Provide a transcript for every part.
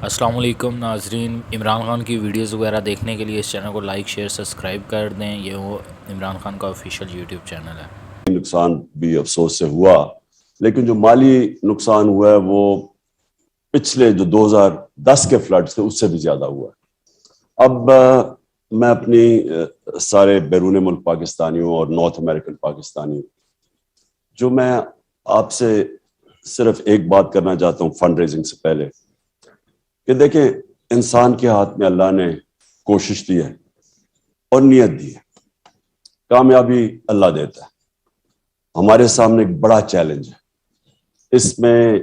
السلام علیکم ناظرین، عمران خان کی ویڈیوز وغیرہ دیکھنے کے لیے اس چینل کو لائک شیئر سبسکرائب کر دیں۔ یہ وہ عمران خان کا آفیشیل یوٹیوب چینل ہے۔ نقصان بھی افسوس سے ہوا، لیکن جو مالی نقصان ہوا ہے وہ پچھلے جو 2010 کے فلڈ تھے اس سے بھی زیادہ ہوا ہے۔ اب میں اپنی سارے بیرون ملک پاکستانیوں اور نارتھ امریکن پاکستانیوں جو میں آپ سے صرف ایک بات کرنا چاہتا ہوں فنڈ ریزنگ سے پہلے کہ دیکھیں، انسان کے ہاتھ میں اللہ نے کوشش دی ہے اور نیت دی ہے، کامیابی اللہ دیتا ہے۔ ہمارے سامنے ایک بڑا چیلنج ہے، اس میں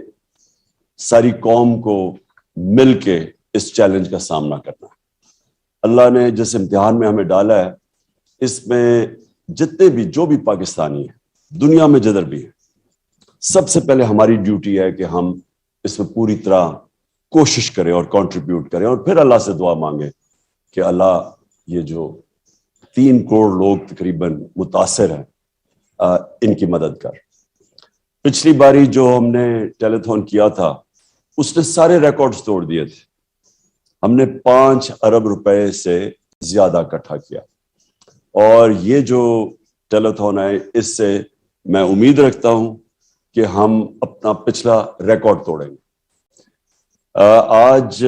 ساری قوم کو مل کے اس چیلنج کا سامنا کرنا ہے۔ اللہ نے جس امتحان میں ہمیں ڈالا ہے، اس میں جتنے بھی جو بھی پاکستانی ہیں دنیا میں جدھر بھی ہیں، سب سے پہلے ہماری ڈیوٹی ہے کہ ہم اس میں پوری طرح کوشش کریں اور کنٹریبیوٹ کریں، اور پھر اللہ سے دعا مانگیں کہ اللہ یہ جو 3 کروڑ لوگ تقریباً متاثر ہیں ان کی مدد کر۔ پچھلی باری جو ہم نے ٹیلی تھون کیا تھا اس نے سارے ریکارڈز توڑ دیے تھے، ہم نے 5 ارب روپے سے زیادہ اکٹھا کیا، اور یہ جو ٹیلی تھون ہے اس سے میں امید رکھتا ہوں کہ ہم اپنا پچھلا ریکارڈ توڑیں گے۔ آج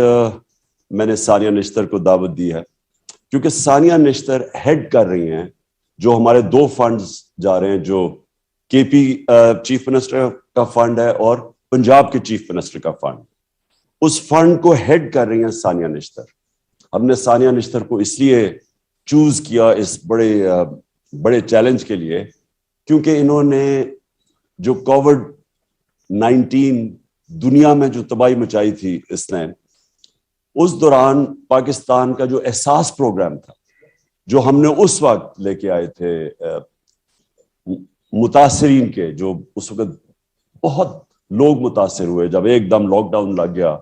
میں نے ثانیہ نشتر کو دعوت دی ہے کیونکہ ثانیہ نشتر ہیڈ کر رہی ہیں جو ہمارے 2 فنڈز جا رہے ہیں، جو کے پی چیف منسٹر کا فنڈ ہے اور پنجاب کے چیف منسٹر کا فنڈ، اس فنڈ کو ہیڈ کر رہی ہیں ثانیہ نشتر۔ ہم نے ثانیہ نشتر کو اس لیے چوز کیا اس بڑے چیلنج کے لیے کیونکہ انہوں نے جو کووڈ-19 دنیا میں جو تباہی مچائی تھی اس نے، اس دوران پاکستان کا جو احساس پروگرام تھا جو ہم نے اس وقت لے کے آئے تھے متاثرین کے، جو اس وقت بہت لوگ متاثر ہوئے جب ایک دم لاک ڈاؤن لگ گیا،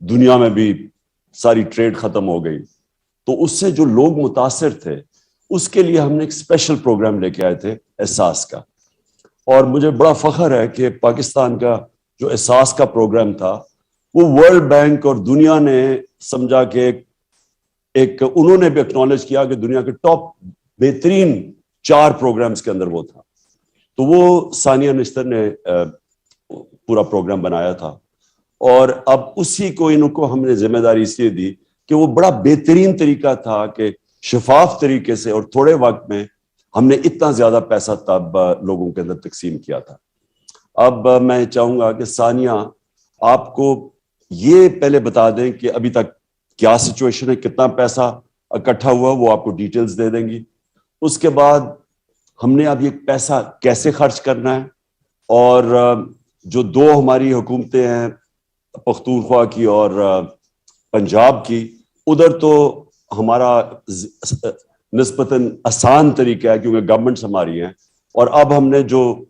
دنیا میں بھی ساری ٹریڈ ختم ہو گئی، تو اس سے جو لوگ متاثر تھے اس کے لیے ہم نے ایک اسپیشل پروگرام لے کے آئے تھے احساس کا۔ اور مجھے بڑا فخر ہے کہ پاکستان کا جو احساس کا پروگرام تھا وہ ورلڈ بینک اور دنیا نے سمجھا کہ ایک انہوں نے بھی ایکنالج کیا کہ دنیا کے ٹاپ بہترین 4 پروگرامز کے اندر وہ تھا، تو وہ ثانیہ نشتر نے پورا پروگرام بنایا تھا، اور اب اسی کو ان کو ہم نے ذمہ داری اس لیے دی کہ وہ بڑا بہترین طریقہ تھا کہ شفاف طریقے سے اور تھوڑے وقت میں ہم نے اتنا زیادہ پیسہ تب لوگوں کے اندر تقسیم کیا تھا۔ اب میں چاہوں گا کہ ثانیہ آپ کو یہ پہلے بتا دیں کہ ابھی تک کیا سچویشن ہے، کتنا پیسہ اکٹھا ہوا، وہ آپ کو ڈیٹیلز دے دیں گی۔ اس کے بعد ہم نے اب یہ پیسہ کیسے خرچ کرنا ہے، اور جو 2 ہماری حکومتیں ہیں پختونخوا کی اور پنجاب کی، ادھر تو ہمارا نسبتاً آسان طریقہ ہے کیونکہ گورنمنٹس ہماری ہیں، اور اب ہم نے جو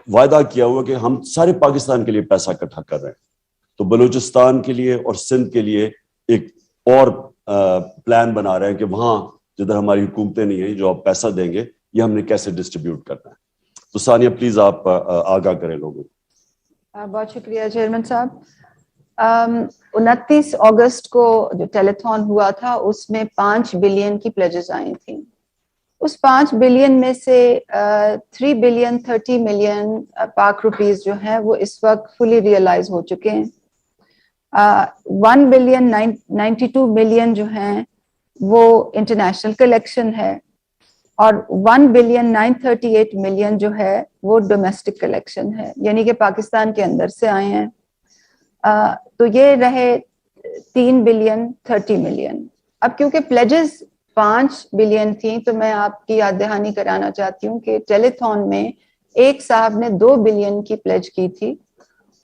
وعدہ کیا ہوا کہ ہم سارے پاکستان کے لیے پیسہ اکٹھا کر رہے ہیں، تو بلوچستان کے لیے اور سندھ کے لیے ایک اور پلان بنا رہے ہیں کہ وہاں جدھر ہماری حکومتیں نہیں ہیں جو آپ پیسہ دیں گے یہ ہم نے کیسے ڈسٹریبیوٹ کرنا ہے۔ تو ثانیہ پلیز آپ آگاہ کریں لوگوں کو۔ بہت شکریہ چیئرمین صاحب۔ 29 اگست کو جو ٹیلی تھون ہوا تھا اس میں 5 بلین کی پلیجز آئی تھیں، اس 5 بلین میں سے 3 بلین 30 ملین پاک روپیز جو ہیں وہ اس وقت فلی ریئلائز ہو چکے ہیں۔ 1 بلین 92 ملین جو ہیں وہ انٹرنیشنل کلیکشن ہے، اور 1 بلین 938 ملین جو ہے وہ ڈومیسٹک کلیکشن ہے، یعنی کہ پاکستان کے اندر سے آئے ہیں۔ تو یہ رہے 3 بلین 30 ملین۔ اب کیونکہ پلیجز 5 بلین تھیں تو میں آپ کی یاد دہانی کرانا چاہتی ہوں کہ ٹیلی تھون میں ایک صاحب نے 2 بلین کی پلیج کی تھی،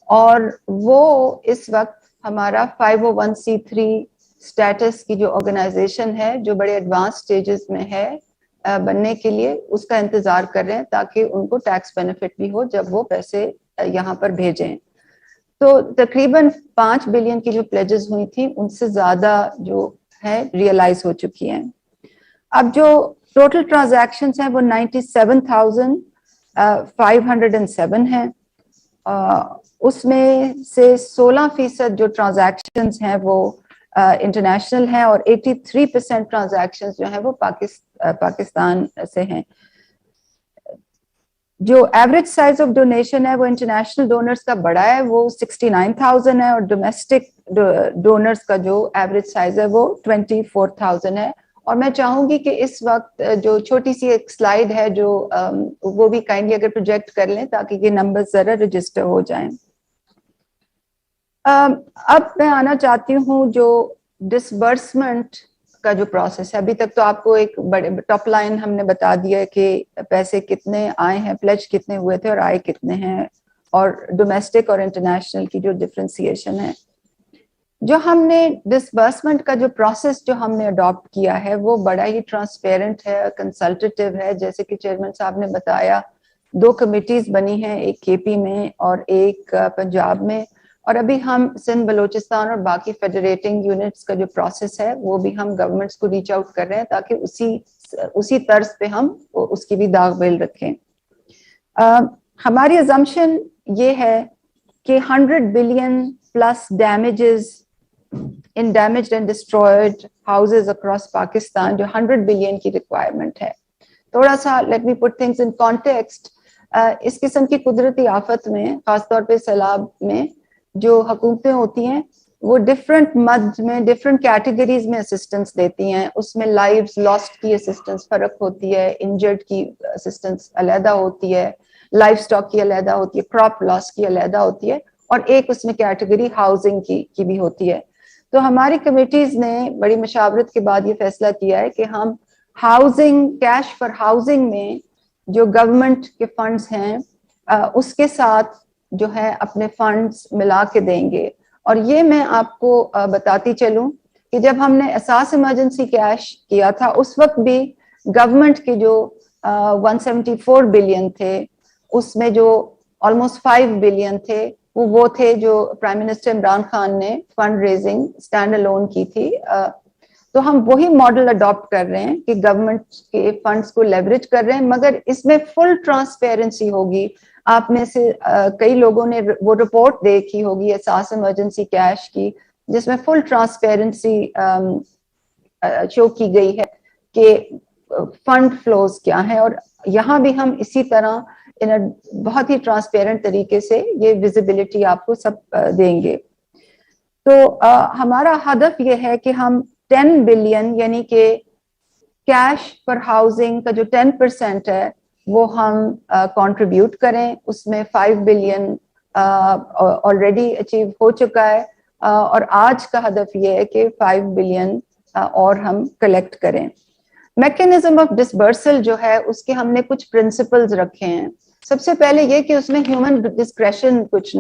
اور وہ اس وقت ہمارا 501c3 اسٹیٹس کی جو آرگنائزیشن ہے جو بڑے ایڈوانس سٹیجز میں ہے بننے کے لیے، اس کا انتظار کر رہے ہیں تاکہ ان کو ٹیکس بینیفٹ بھی ہو جب وہ پیسے یہاں پر بھیجیں۔ تو تقریباً 5 بلین کی جو پلیجز ہوئی تھیں ان سے زیادہ جو ہے ریئلائز ہو چکی ہیں۔ اب جو ٹوٹل ٹرانزیکشنز ہیں وہ 97,507 ہیں، اس میں سے 16% جو ٹرانزیکشنز ہیں وہ انٹرنیشنل ہیں اور 83% ٹرانزیکشنز جو ہیں وہ پاکستان سے ہیں. جو ایوریج سائز آف ڈونیشن ہے وہ انٹرنیشنل ڈونرز کا بڑا ہے, وہ 69,000 ہے, اور ڈومیسٹک ڈونرز کا جو ایوریج سائز ہے وہ 24,000 ہے. اور میں چاہوں گی کہ اس وقت جو چھوٹی سی ایک سلائیڈ ہے جو وہ بھی کائنڈلی اگر پروجیکٹ کر لیں تاکہ یہ نمبر ذرا رجسٹر ہو جائیں. اب میں آنا چاہتی ہوں جو ڈسبرسمنٹ کا جو پروسیس ہے. ابھی تک تو آپ کو ایک بڑے ٹاپ لائن ہم نے بتا دیا کہ پیسے کتنے آئے ہیں, پلیج کتنے ہوئے تھے اور آئے کتنے ہیں, اور ڈومیسٹک اور انٹرنیشنل کی جو ڈفرینسیشن ہے. جو ہم نے ڈسبرسمنٹ کا جو پروسیس جو ہم نے اڈاپٹ کیا ہے وہ بڑا ہی ٹرانسپیرنٹ ہے, کنسلٹیٹیو ہے. جیسے کہ چیئرمین صاحب نے بتایا 2 کمیٹیز بنی ہیں, ایک کے پی میں اور ایک پنجاب میں, اور ابھی ہم سندھ بلوچستان اور باقی فیڈریٹنگ یونٹس کا جو پروسیس ہے وہ بھی ہم گورنمنٹس کو ریچ آؤٹ کر رہے ہیں تاکہ اسی طرز پہ ہم اس کی بھی داغ بیل رکھیں. ہماری ازمپشن یہ ہے کہ 100 billion plus damages in damaged and destroyed houses across Pakistan, جو 100 بلین کی ریکوائرمنٹ ہے. تھوڑا سا let me put things in context. اس قسم کی قدرتی آفت میں خاص طور پہ سیلاب میں جو حکومتیں ہوتی ہیں وہ ڈفرینٹ مد میں ڈفرینٹ کیٹیگریز میں اسسٹنس دیتی ہیں. اس میں لائفز لاسٹ کی اسسٹنس فرق ہوتی ہے, انجرڈ کی اسسٹنس علیحدہ ہوتی ہے, لائف سٹاک کی علیحدہ ہوتی ہے, کراپ لاس کی علیحدہ ہوتی ہے, اور ایک اس میں کیٹیگری ہاؤسنگ کی بھی ہوتی ہے. تو ہماری کمیٹیز نے بڑی مشاورت کے بعد یہ فیصلہ کیا ہے کہ ہم ہاؤسنگ, کیش فار ہاؤسنگ میں جو گورنمنٹ کے فنڈز ہیں اس کے ساتھ جو ہے اپنے فنڈز ملا کے دیں گے. اور یہ میں آپ کو بتاتی چلوں کہ جب ہم نے اساس ایمرجنسی کیش کیا تھا اس وقت بھی گورنمنٹ کے جو 174 بلین تھے اس میں جو آلموسٹ 5 بلین تھے وہ تھے جو پرائم منسٹر عمران خان نے فنڈ ریزنگ اسٹینڈ الون کی تھی. تو ہم وہی ماڈل اڈاپٹ کر رہے ہیں کہ گورنمنٹ کے فنڈز کو لیوریج کر رہے ہیں, مگر اس میں فل ٹرانسپیرنسی ہوگی. آپ میں سے کئی لوگوں نے وہ رپورٹ دیکھی ہوگی اساس ایمرجنسی کیش کی, جس میں فل ٹرانسپیرنسی شو کی گئی ہے کہ فنڈ فلوز کیا ہیں, اور یہاں بھی ہم اسی طرح بہت ہی ٹرانسپیرنٹ طریقے سے یہ ویزیبلٹی آپ کو سب دیں گے. تو ہمارا ہدف یہ ہے کہ ہم 10 بلین یعنی کہ کیش فار ہاؤسنگ کا جو 10% ہے وہ ہم کنٹریبیوٹ کریں. اس میں 5 بلین آلریڈی اچیو ہو چکا ہے, اور آج کا ہدف یہ ہے کہ 5 بلین اور ہم کلیکٹ کریں. میکینزم آف ڈسبرسل جو ہے اس کے ہم نے کچھ پرنسپلز رکھے ہیں. سب سے پہلے یہ کہ اس میں ہیومن ڈسکریشن کچھ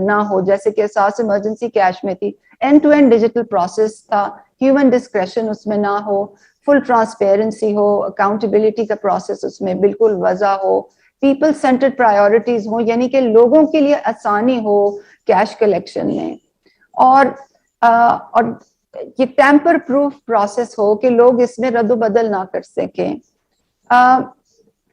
نہ ہو, جیسے کہ اساس ایمرجنسی کیش میں تھی end to end digital process تھا, ہیومن ڈسکریشن اس میں نہ ہو, فل ٹرانسپیرنسی ہو, اکاؤنٹیبلٹی کا پروسیس اس میں بالکل واضح ہو, پیپل سینٹرڈ پرائیورٹیز ہوں یعنی کہ لوگوں کے لیے آسانی ہو کیش کلیکشن میں, اور یہ ٹیمپر پروف پروسیس ہو کہ لوگ اس میں رد و بدل نہ کر سکیں.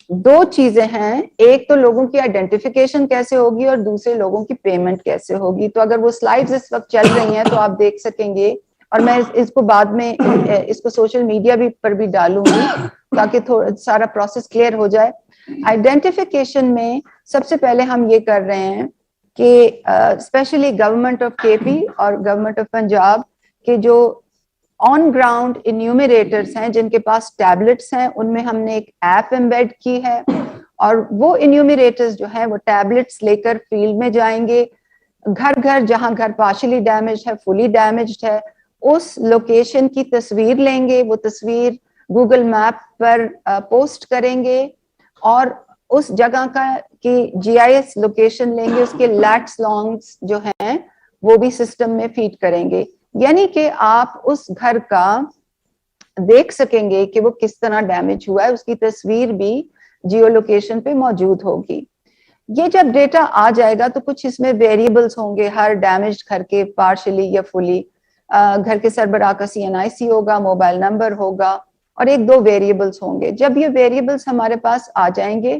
2 چیزیں ہیں, ایک تو لوگوں کی آئیڈینٹیفیکیشن کیسے ہوگی اور دوسرے لوگوں کی پیمنٹ کیسے ہوگی. تو اگر وہ سلائیڈز اس وقت چل رہی ہیں تو آپ دیکھ سکیں گے, اور میں اس کو بعد میں اس کو سوشل میڈیا پر بھی ڈالوں گی تاکہ سارا پروسیس کلیئر ہو جائے. آئیڈینٹیفیکیشن میں سب سے پہلے ہم یہ کر رہے ہیں کہ اسپیشلی گورنمنٹ آف کے پی اور گورنمنٹ آف پنجاب کے جو آن گراؤنڈ انیومریٹرز ہیں جن کے پاس ٹیبلٹس ہیں, ان میں ہم نے ایک ایپ ایمبیڈ کی ہے, اور وہ انیومریٹرز جو ہیں وہ ٹیبلٹس لے کر فیلڈ میں جائیں گے, گھر گھر جہاں گھر پارشلی ڈیمیجڈ ہے, فلی ڈیمیجڈ ہے, اس لوکیشن کی تصویر لیں گے, وہ تصویر گوگل میپ پر پوسٹ کریں گے, اور اس جگہ کا کی GIS لوکیشن لیں گے, اس کے لیٹس لانگس جو ہیں وہ بھی سسٹم میں فیڈ کریں گے, یعنی کہ آپ اس گھر کا دیکھ سکیں گے کہ وہ کس طرح ڈیمیج ہوا ہے, اس کی تصویر بھی جیو لوکیشن پہ موجود ہوگی. یہ جب ڈیٹا آ جائے گا تو کچھ اس میں ویریبلز ہوں گے, ہر ڈیمیجڈ گھر کے پارشلی یا فلی, گھر کے سربراہ کا CNIC ہوگا, موبائل نمبر ہوگا, اور 1-2 ویریبلز ہوں گے. جب یہ ویریبلز ہمارے پاس آ جائیں گے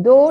2